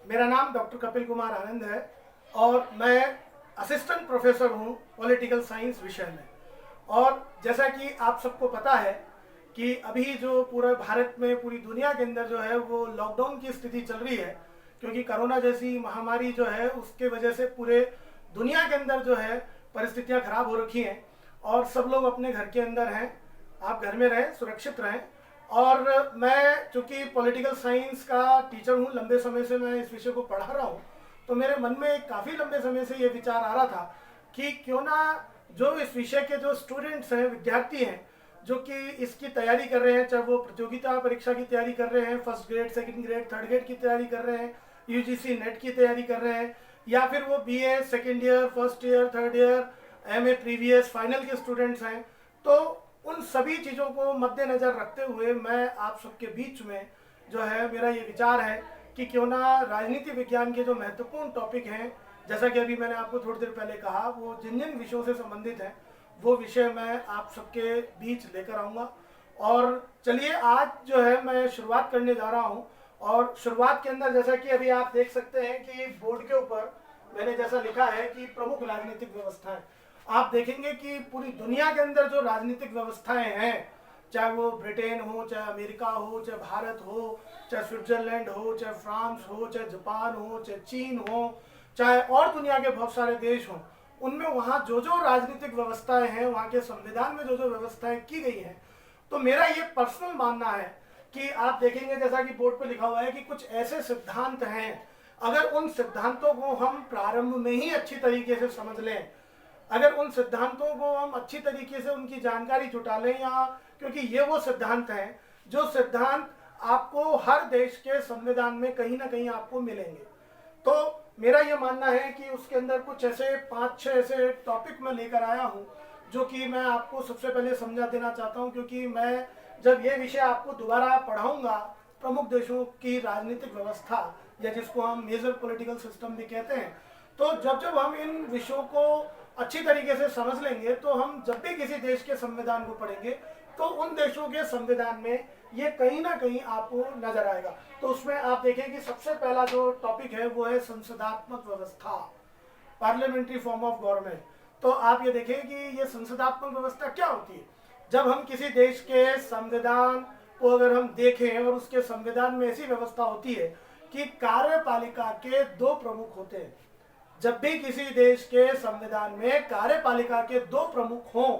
मेरा नाम डॉक्टर कपिल कुमार आनंद है और मैं असिस्टेंट प्रोफेसर हूँ पॉलिटिकल साइंस विषय में। और जैसा कि आप सबको पता है कि अभी जो पूरे भारत में, पूरी दुनिया के अंदर जो है वो लॉकडाउन की स्थिति चल रही है, क्योंकि कोरोना जैसी महामारी जो है उसके वजह से पूरे दुनिया के अंदर जो है परिस्थितियाँ खराब हो रखी हैं और सब लोग अपने घर के अंदर हैं। आप घर में रहें, सुरक्षित रहें। और मैं चूँकि पॉलिटिकल साइंस का टीचर हूँ, लंबे समय से मैं इस विषय को पढ़ा रहा हूँ, तो मेरे मन में काफ़ी लंबे समय से ये विचार आ रहा था कि क्यों ना जो इस विषय के जो स्टूडेंट्स हैं, विद्यार्थी हैं, जो कि इसकी तैयारी कर रहे हैं, चाहे वो प्रतियोगिता परीक्षा की तैयारी कर रहे हैं, first grade, second grade, third grade की तैयारी कर रहे हैं, यूजीसी नेट की तैयारी कर रहे हैं, या फिर वो BA second year, first year, third year, MA previous final के स्टूडेंट्स हैं, तो उन सभी चीज़ों को मद्देनज़र रखते हुए मैं आप सबके बीच में जो है मेरा ये विचार है कि क्यों ना राजनीति विज्ञान के जो महत्वपूर्ण टॉपिक हैं, जैसा कि अभी मैंने आपको थोड़ी देर पहले कहा, वो जिन जिन विषयों से संबंधित हैं वो विषय मैं आप सबके बीच लेकर आऊँगा। और चलिए आज जो है मैं शुरुआत करने जा रहा हूँ। और शुरुआत के अंदर जैसा कि अभी आप देख सकते हैं कि बोर्ड के ऊपर मैंने जैसा लिखा है कि प्रमुख राजनीतिक व्यवस्थाएं, आप देखेंगे कि पूरी दुनिया के अंदर जो राजनीतिक व्यवस्थाएं हैं, चाहे वो ब्रिटेन हो, चाहे अमेरिका हो, चाहे भारत हो, चाहे स्विट्जरलैंड हो, चाहे फ्रांस हो, चाहे जापान हो, चाहे चीन हो, चाहे और दुनिया के बहुत सारे देश हों, उनमें वहाँ जो जो राजनीतिक व्यवस्थाएं हैं, वहाँ के संविधान में जो जो व्यवस्थाएं की गई हैं, तो मेरा ये पर्सनल मानना है कि आप देखेंगे जैसा कि बोर्ड पे लिखा हुआ है कि कुछ ऐसे सिद्धांत हैं, अगर उन सिद्धांतों को हम प्रारंभ में ही अच्छी तरीके से समझ लें, अगर उन सिद्धांतों को हम अच्छी तरीके से उनकी जानकारी जुटा लें, या क्योंकि ये वो सिद्धांत हैं जो सिद्धांत आपको हर देश के संविधान में कहीं ना कहीं आपको मिलेंगे। तो मेरा ये मानना है कि उसके अंदर कुछ ऐसे 5-6 ऐसे टॉपिक मैं लेकर आया हूँ जो कि मैं आपको सबसे पहले समझा देना चाहता हूँ, क्योंकि मैं जब ये विषय आपको दोबारा पढ़ाऊँगा, प्रमुख देशों की राजनीतिक व्यवस्था, या जिसको हम मेजर पॉलिटिकल सिस्टम भी कहते हैं, तो जब जब हम इन विषयों को अच्छी तरीके से समझ लेंगे, तो हम जब भी किसी देश के संविधान को पढ़ेंगे तो उन देशों के संविधान में ये कहीं ना कहीं आपको नजर आएगा। तो उसमें आप देखें कि सबसे पहला जो टॉपिक है वो है संसदात्मक व्यवस्था, पार्लियामेंट्री फॉर्म ऑफ गवर्नमेंट। तो आप ये देखें कि ये संसदात्मक व्यवस्था क्या होती है। जब हम किसी देश के संविधान को अगर हम देखें और उसके संविधान में ऐसी व्यवस्था होती है कि कार्यपालिका के 2 प्रमुख होते हैं, जब भी किसी देश के संविधान में कार्यपालिका के 2 प्रमुख हों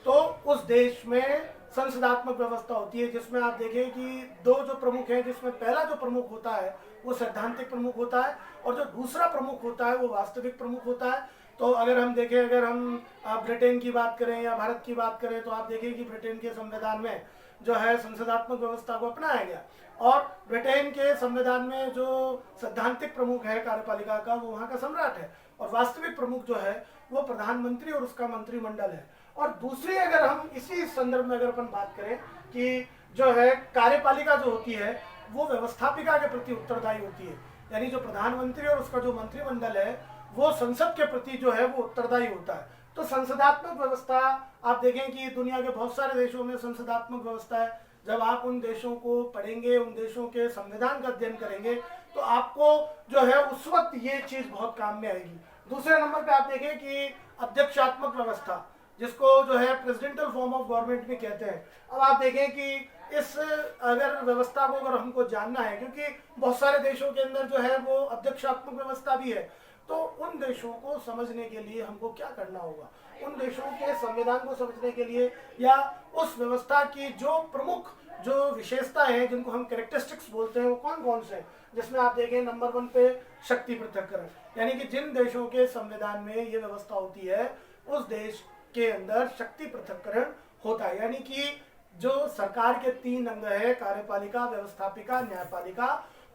तो उस देश में संसदात्मक व्यवस्था होती है, जिसमें आप देखें कि 2 जो प्रमुख हैं, जिसमें पहला जो प्रमुख होता है वो सैद्धांतिक प्रमुख होता है और जो दूसरा प्रमुख होता है वो वास्तविक प्रमुख होता है। तो अगर हम देखें, अगर हम ब्रिटेन की बात करें या भारत की बात करें, तो आप देखें कि ब्रिटेन के संविधान में जो है संसदात्मक व्यवस्था को अपनाया गया, और ब्रिटेन के संविधान में जो सैद्धांतिक प्रमुख है कार्यपालिका का वो वहाँ का सम्राट है, और वास्तविक प्रमुख जो है वो प्रधानमंत्री और उसका मंत्रिमंडल है। और दूसरी अगर हम इसी संदर्भ में अगर अपन बात करें कि जो है कार्यपालिका जो होती है वो व्यवस्थापिका के प्रति उत्तरदायी होती है, यानी जो प्रधानमंत्री और उसका जो मंत्रिमंडल है वो संसद के प्रति जो है वो उत्तरदायी होता है। तो संसदात्मक व्यवस्था आप देखें कि दुनिया के बहुत सारे देशों में संसदात्मक व्यवस्था है। जब आप उन देशों को पढ़ेंगे, उन देशों के संविधान का अध्ययन करेंगे, तो आपको जो है उस वक्त ये चीज़ बहुत काम में आएगी। दूसरे नंबर पे आप देखें कि अध्यक्षात्मक व्यवस्था, जिसको जो है प्रेसिडेंटल फॉर्म ऑफ गवर्नमेंट भी कहते हैं। अब आप देखें कि इस अगर व्यवस्था को अगर हमको जानना है, क्योंकि बहुत सारे देशों के अंदर जो है वो अध्यक्षात्मक व्यवस्था भी है, तो उन देशों को समझने के लिए हमको क्या करना होगा, उन देशों के संविधान को समझने के लिए, या उस व्यवस्था की जो प्रमुख जो विशेषता है जिनको हम कैरेक्टरिस्टिक्स बोलते हैं वो कौन कौन से, जिसमें आप देखें नंबर 1 पे शक्ति पृथक्करण, यानी कि जिन देशों के संविधान में ये व्यवस्था होती है उस देश के अंदर शक्ति पृथक्करण होता है, यानी कि जो सरकार के 3 अंग है, कार्यपालिका, व्यवस्थापिका, न्यायपालिका,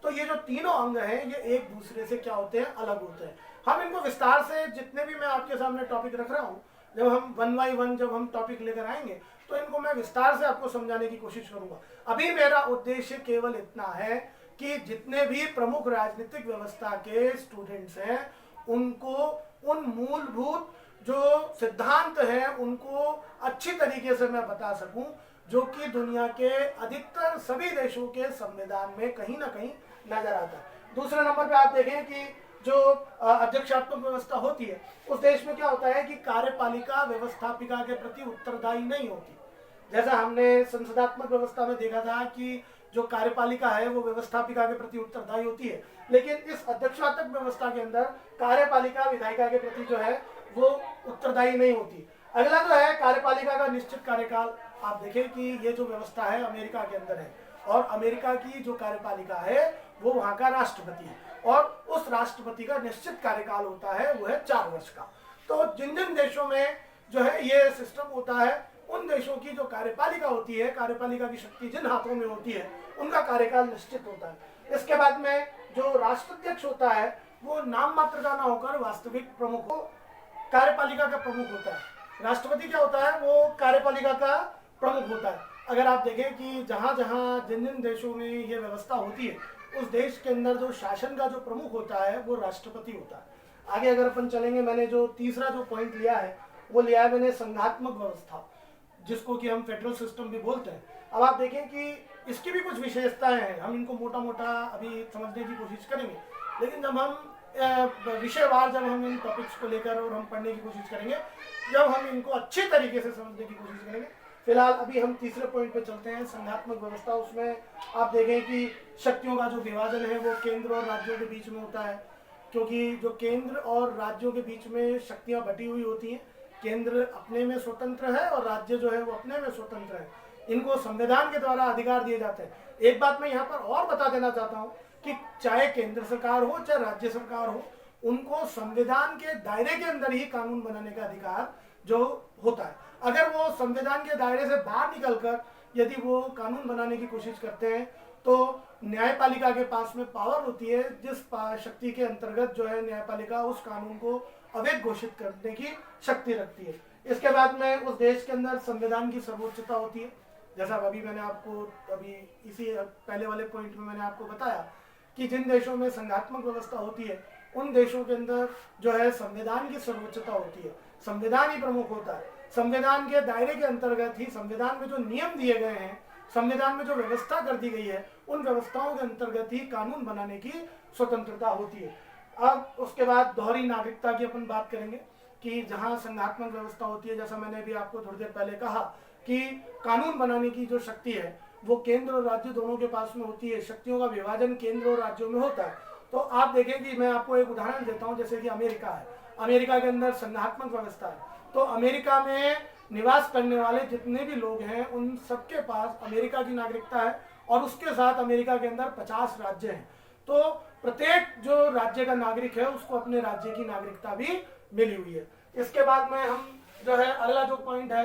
तो ये जो तीनों अंग हैं ये एक दूसरे से क्या होते हैं, अलग होते हैं। हम इनको विस्तार से, जितने भी मैं आपके सामने टॉपिक रख रहा हूँ, जब हम 1 बाय 1 जब हम टॉपिक लेकर आएंगे तो इनको मैं विस्तार से आपको समझाने की कोशिश करूंगा। अभी मेरा उद्देश्य केवल इतना है कि जितने भी प्रमुख राजनीतिक व्यवस्था के स्टूडेंट्स हैं उनको उन मूलभूत जो सिद्धांत हैं उनको अच्छी तरीके से मैं बता सकूं, जो कि दुनिया के अधिकतर सभी देशों के संविधान में कहीं ना कहीं नजर आता है। दूसरे नंबर पे आप देखें कि जो अध्यक्षात्मक व्यवस्था होती है उस देश में क्या होता है कि कार्यपालिका व्यवस्थापिका के प्रति उत्तरदायी नहीं होती। जैसा हमने संसदात्मक व्यवस्था में देखा था कि जो कार्यपालिका है वो व्यवस्थापिका के प्रति उत्तरदायी होती है, लेकिन इस अध्यक्षात्मक व्यवस्था के अंदर कार्यपालिका विधायिका के प्रति जो है वो उत्तरदायी नहीं होती। अगला जो है कार्यपालिका का निश्चित कार्यकाल। आप देखें कि ये जो व्यवस्था है अमेरिका के अंदर है और अमेरिका की जो कार्यपालिका है वो वहाँ का राष्ट्रपति है और उस राष्ट्रपति का निश्चित कार्यकाल होता है वो है 4 वर्ष का। तो जिन जिन देशों में जो है ये सिस्टम होता है उन देशों की जो कार्यपालिका होती है, कार्यपालिका की शक्ति जिन हाथों में होती है उनका कार्यकाल निश्चित होता है। इसके बाद में जो राष्ट्राध्यक्ष होता है वो नाम मात्र का ना होकर वास्तविक प्रमुख हो, कार्यपालिका का प्रमुख होता है। राष्ट्रपति क्या होता है वो कार्यपालिका का प्रमुख होता है। अगर आप देखें कि जहाँ जहाँ जिन जिन देशों में ये व्यवस्था होती है उस देश के अंदर जो शासन का जो प्रमुख होता है वो राष्ट्रपति होता है। आगे अगर अपन चलेंगे, मैंने जो तीसरा जो पॉइंट लिया है वो लिया है मैंने संघात्मक व्यवस्था, जिसको कि हम फेडरल सिस्टम भी बोलते हैं। अब आप देखें कि इसकी भी कुछ विशेषताएं हैं, हम इनको मोटा मोटा अभी समझने की कोशिश करेंगे, लेकिन जब हम विषयवार जब हम इन टॉपिक्स को लेकर और हम पढ़ने की कोशिश करेंगे, जब हम इनको अच्छे तरीके से समझने की कोशिश करेंगे। फिलहाल अभी हम तीसरे पॉइंट पे चलते हैं, संघात्मक व्यवस्था। उसमें आप देखें कि शक्तियों का जो विभाजन है वो केंद्र और राज्यों के बीच में होता है, क्योंकि जो केंद्र और राज्यों के बीच में शक्तियाँ बटी हुई होती हैं, केंद्र अपने में स्वतंत्र है और राज्य जो है वो अपने में स्वतंत्र है। इनको संविधान के द्वारा अधिकार दिए जाते हैं। एक बात मैं यहाँ पर और बता देना चाहता हूँ कि चाहे केंद्र सरकार हो चाहे राज्य सरकार हो, उनको संविधान के दायरे के अंदर ही कानून बनाने का अधिकार जो होता है। अगर वो संविधान के दायरे से बाहर निकलकर यदि वो कानून बनाने की कोशिश करते हैं तो न्यायपालिका के पास में पावर होती है, जिस शक्ति के अंतर्गत जो है न्यायपालिका उस कानून को अवैध घोषित करने की शक्ति रखती है। इसके बाद में उस देश के अंदर संविधान की सर्वोच्चता होती है। जैसा अभी मैंने आपको अभी इसी पहले वाले पॉइंट में मैंने आपको बताया कि जिन देशों में संघात्मक व्यवस्था होती है उन देशों के अंदर जो है संविधान की सर्वोच्चता होती है, संविधान ही प्रमुख होता है। संविधान के दायरे के अंतर्गत ही संविधान में जो नियम दिए गए हैं, संविधान में जो व्यवस्था कर दी गई है, उन व्यवस्थाओं के अंतर्गत ही कानून बनाने की स्वतंत्रता होती है। अब उसके बाद दोहरी नागरिकता की अपन बात करेंगे कि जहां संघात्मक व्यवस्था होती है, जैसा मैंने भी आपको थोड़ी देर पहले कहा कि कानून बनाने की जो शक्ति है वो केंद्र और राज्य दोनों के पास में होती है। शक्तियों का विभाजन केंद्र और राज्यों में होता है। तो आप देखें कि मैं आपको एक उदाहरण देता हूं, जैसे कि अमेरिका है, अमेरिका के अंदर संघात्मक व्यवस्था है। तो अमेरिका में निवास करने वाले जितने भी लोग हैं उन सबके पास अमेरिका की नागरिकता है और उसके साथ अमेरिका के अंदर 50 राज्य हैं। तो प्रत्येक जो राज्य का नागरिक है उसको अपने राज्य की नागरिकता भी मिली हुई है। इसके बाद में हम जो है अगला जो पॉइंट है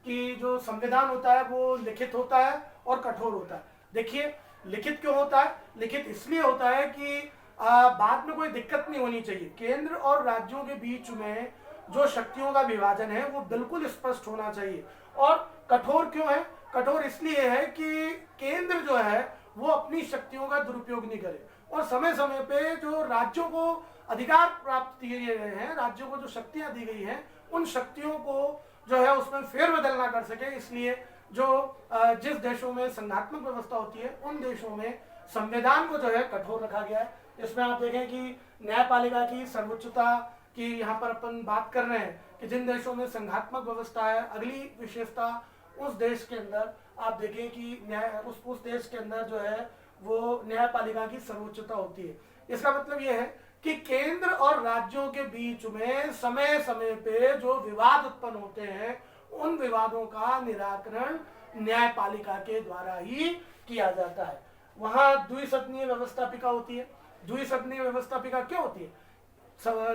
कि जो संविधान होता है वो लिखित होता है और कठोर होता है। देखिए लिखित क्यों होता है? लिखित इसलिए होता है कि बाद में कोई दिक्कत नहीं होनी चाहिए। केंद्र और राज्यों के बीच में जो शक्तियों का विभाजन है वो बिल्कुल स्पष्ट होना चाहिए। और कठोर क्यों है? कठोर इसलिए है कि केंद्र जो है वो अपनी शक्तियों का दुरुपयोग नहीं करे और समय समय पे जो राज्यों को अधिकार प्राप्त किए गए हैं, राज्यों को जो शक्तियां दी गई हैं, उन शक्तियों को जो है उसमें फेरबदल ना कर सके। इसलिए जो जिस देशों में संघात्मक व्यवस्था होती है उन देशों में संविधान को जो है कठोर रखा गया है। इसमें आप देखें कि न्यायपालिका की सर्वोच्चता की यहाँ पर अपन बात कर रहे हैं कि जिन देशों में संघात्मक व्यवस्था है, अगली विशेषता उस देश के अंदर आप देखें कि न्याय उस देश के अंदर जो है वो न्यायपालिका की सर्वोच्चता होती है। इसका मतलब ये है कि केंद्र और राज्यों के बीच में समय समय पे जो विवाद उत्पन्न होते हैं उन विवादों का निराकरण न्यायपालिका के द्वारा ही किया जाता है। वहां द्विसदनीय व्यवस्थापिका होती है। द्विसदनीय व्यवस्थापिका क्यों होती है?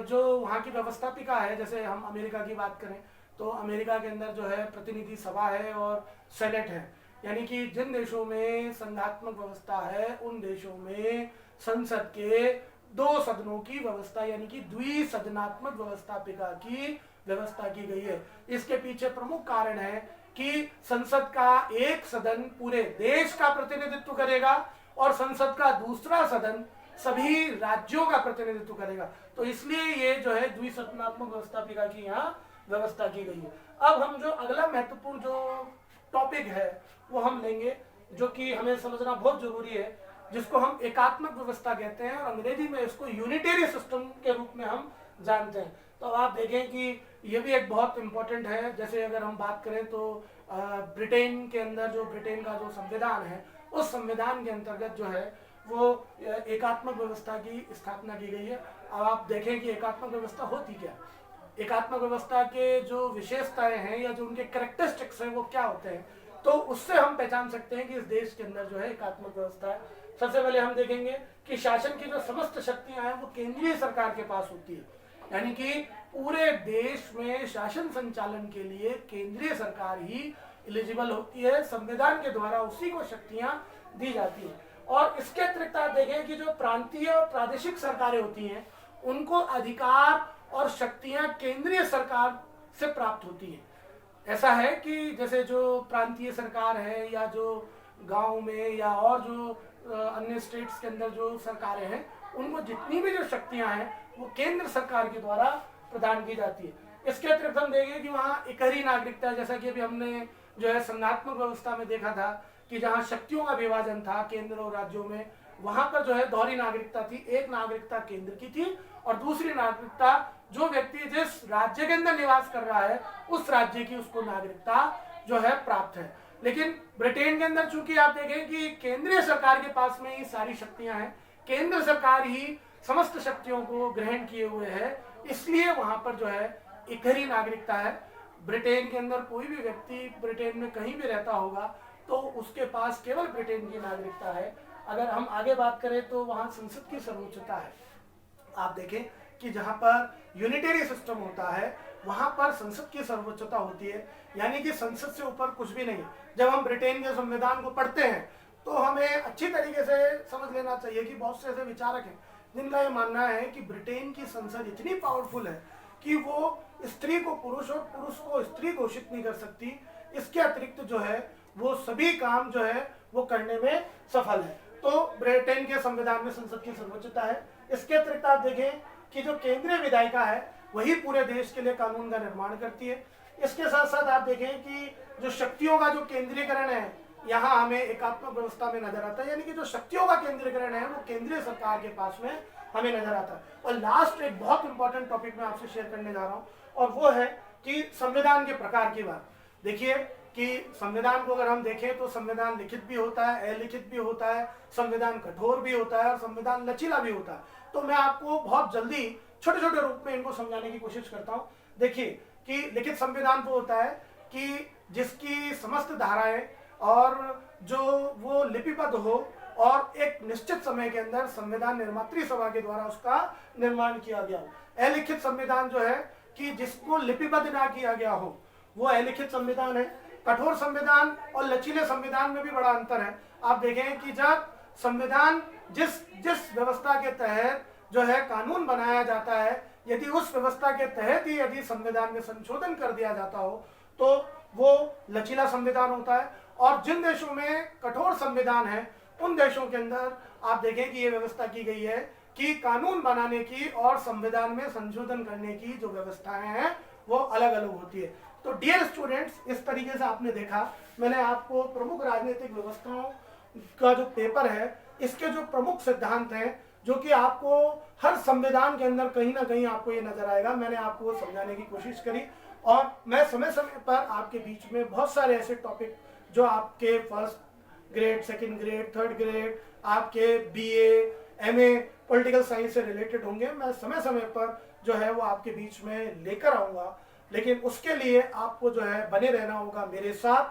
जो वहाँ की व्यवस्थापिका है, जैसे हम अमेरिका की बात करें तो अमेरिका के अंदर जो है प्रतिनिधि सभा है और सेनेट है, यानी कि जिन देशों में संघात्मक व्यवस्था है उन देशों में संसद के 2 सदनों की व्यवस्था यानी कि द्विसदनात्मक व्यवस्थापिका की व्यवस्था की गई है। इसके पीछे प्रमुख कारण है कि संसद का एक सदन पूरे देश का प्रतिनिधित्व करेगा और संसद का दूसरा सदन सभी राज्यों का प्रतिनिधित्व करेगा। तो इसलिए ये जो है द्विसदनात्मक व्यवस्थापिका की यहाँ व्यवस्था की गई है। अब हम जो अगला महत्वपूर्ण जो टॉपिक है वो हम लेंगे, जो कि हमें समझना बहुत जरूरी है जिसको हम एकात्मक व्यवस्था कहते हैं और अंग्रेजी में इसको यूनिटरी सिस्टम के रूप में हम जानते हैं। तो आप देखें कि ये भी एक बहुत इम्पोर्टेंट है। जैसे अगर हम बात करें तो ब्रिटेन के अंदर जो ब्रिटेन का जो संविधान है, उस संविधान के अंतर्गत जो है वो एकात्मक व्यवस्था की स्थापना की गई है। अब आप देखें कि एकात्मक व्यवस्था होती क्या, एकात्मक व्यवस्था के जो विशेषताएं हैं या जो उनके कैरेक्टरिस्टिक्स हैं वो क्या होते हैं, तो उससे हम पहचान सकते हैं कि इस देश के अंदर जो है एकात्मक व्यवस्था है। सबसे पहले हम देखेंगे कि शासन की जो समस्त शक्तियां हैं वो केंद्रीय सरकार के पास होती है, यानी कि पूरे देश में शासन संचालन के लिए केंद्रीय सरकार ही एलिजिबल होती है, संविधान के द्वारा उसी को शक्तियां दी जाती है। और इसके अतिरिक्त आप देखें कि जो प्रांतीय और प्रादेशिक सरकारें होती हैं उनको अधिकार और शक्तियां केंद्रीय सरकार से प्राप्त होती हैं। ऐसा है कि जैसे जो प्रांतीय सरकार है या जो गांव में या और जो अन्य स्टेट्स के अंदर जो सरकारें हैं उनको जितनी भी जो शक्तियां हैं वो केंद्र सरकार के द्वारा प्रदान की जाती है। इसके अतिरिक्त हम देखेंगे कि वहाँ एकहरी नागरिकता, जैसा कि अभी हमने जो है संघात्मक व्यवस्था में देखा था कि जहाँ शक्तियों का विभाजन था केंद्र और राज्यों में, वहां पर जो है दोहरी नागरिकता थी। एक नागरिकता केंद्र की थी और दूसरी नागरिकता जो व्यक्ति जिस राज्य के अंदर निवास कर रहा है उस राज्य की उसको नागरिकता जो है प्राप्त है। लेकिन ब्रिटेन के अंदर चूंकि आप देखें कि केंद्रीय सरकार के पास में ही सारी शक्तियां हैं, केंद्र सरकार ही समस्त शक्तियों को ग्रहण किए हुए है, इसलिए वहां पर जो है एकहरी नागरिकता है। ब्रिटेन के अंदर कोई भी व्यक्ति ब्रिटेन में कहीं भी रहता होगा तो उसके पास केवल ब्रिटेन की नागरिकता है। अगर हम आगे बात करें तो वहां संसद की सर्वोच्चता है। आप देखें कि जहां पर यूनिटरी सिस्टम होता है वहां पर संसद की सर्वोच्चता होती है, यानी कि संसद से ऊपर कुछ भी नहीं। जब हम ब्रिटेन के संविधान को पढ़ते हैं तो हमें अच्छी तरीके से समझ लेना चाहिए कि बहुत से ऐसे विचारक हैं जिनका ये मानना है कि ब्रिटेन की संसद इतनी पावरफुल है कि वो स्त्री को पुरुष और पुरुष को स्त्री घोषित नहीं कर सकती। इसके अतिरिक्त जो है वो सभी काम जो है वो करने में सफल है। तो ब्रिटेन के संविधान में संसद की सर्वोच्चता है। इसके अतिरिक्त आप देखें कि जो केंद्रीय विधायिका है वही पूरे देश के लिए कानून का निर्माण करती है। इसके साथ साथ आप देखें कि जो शक्तियों का जो केंद्रीकरण है यहाँ हमें एकात्मक व्यवस्था में नजर आता है, यानी कि जो शक्तियों का केंद्रीकरण है वो केंद्रीय सरकार के पास में हमें नजर आता है। और लास्ट एक बहुत इंपॉर्टेंट टॉपिक मैं आपसे शेयर करने जा रहा हूँ और वो है कि संविधान के प्रकार की बात। देखिए कि संविधान को अगर हम देखें तो संविधान लिखित भी होता है, अलिखित भी होता है, संविधान कठोर भी होता है और संविधान लचीला भी होता है। तो मैं आपको बहुत जल्दी छोटे छोटे रूप में इनको समझाने की कोशिश करता हूँ। देखिए कि लिखित संविधान वो होता है कि जिसकी समस्त धाराएं और जो वो लिपिबद्ध हो और एक निश्चित समय के अंदर संविधान निर्मात्री सभा के द्वारा उसका निर्माण किया गया हो। अलिखित संविधान जो है कि जिसको लिपिबद्ध ना किया गया हो वो अलिखित संविधान है। कठोर संविधान और लचीले संविधान में भी बड़ा अंतर है। आप देखें कि जब संविधान जिस व्यवस्था के तहत जो है कानून बनाया जाता है, यदि उस व्यवस्था के तहत ही यदि संविधान में संशोधन कर दिया जाता हो तो वो लचीला संविधान होता है। और जिन देशों में कठोर संविधान है उन देशों के अंदर आप देखें कि ये व्यवस्था की गई है कि कानून बनाने की और संविधान में संशोधन करने की जो व्यवस्थाएं हैं वो अलग अलग होती है। तो डियर स्टूडेंट्स, इस तरीके से आपने देखा, मैंने आपको प्रमुख राजनीतिक व्यवस्थाओं का जो पेपर है इसके जो प्रमुख सिद्धांत हैं जो कि आपको हर संविधान के अंदर कहीं ना कहीं आपको ये नजर आएगा, मैंने आपको समझाने की कोशिश करी। और मैं समय समय पर आपके बीच में बहुत सारे ऐसे टॉपिक जो आपके first grade, second grade, third grade, आपके बीए, एमए पॉलिटिकल साइंस से रिलेटेड होंगे, मैं समय समय पर जो है वो आपके बीच में लेकर आऊँगा। लेकिन उसके लिए आपको जो है बने रहना होगा मेरे साथ,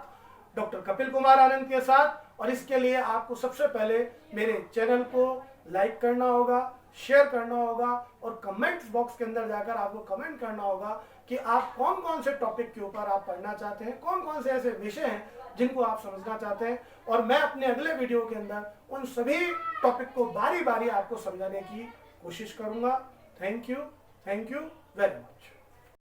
डॉक्टर कपिल कुमार आनंद के साथ। और इसके लिए आपको सबसे पहले मेरे चैनल को लाइक करना होगा, शेयर करना होगा और कमेंट्स बॉक्स के अंदर जाकर आपको कमेंट करना होगा कि आप कौन कौन से टॉपिक के ऊपर आप पढ़ना चाहते हैं, कौन कौन से ऐसे विषय हैं जिनको आप समझना चाहते हैं। और मैं अपने अगले वीडियो के अंदर उन सभी टॉपिक को बारी बारी आपको समझाने की कोशिश करूंगा। Thank you very much.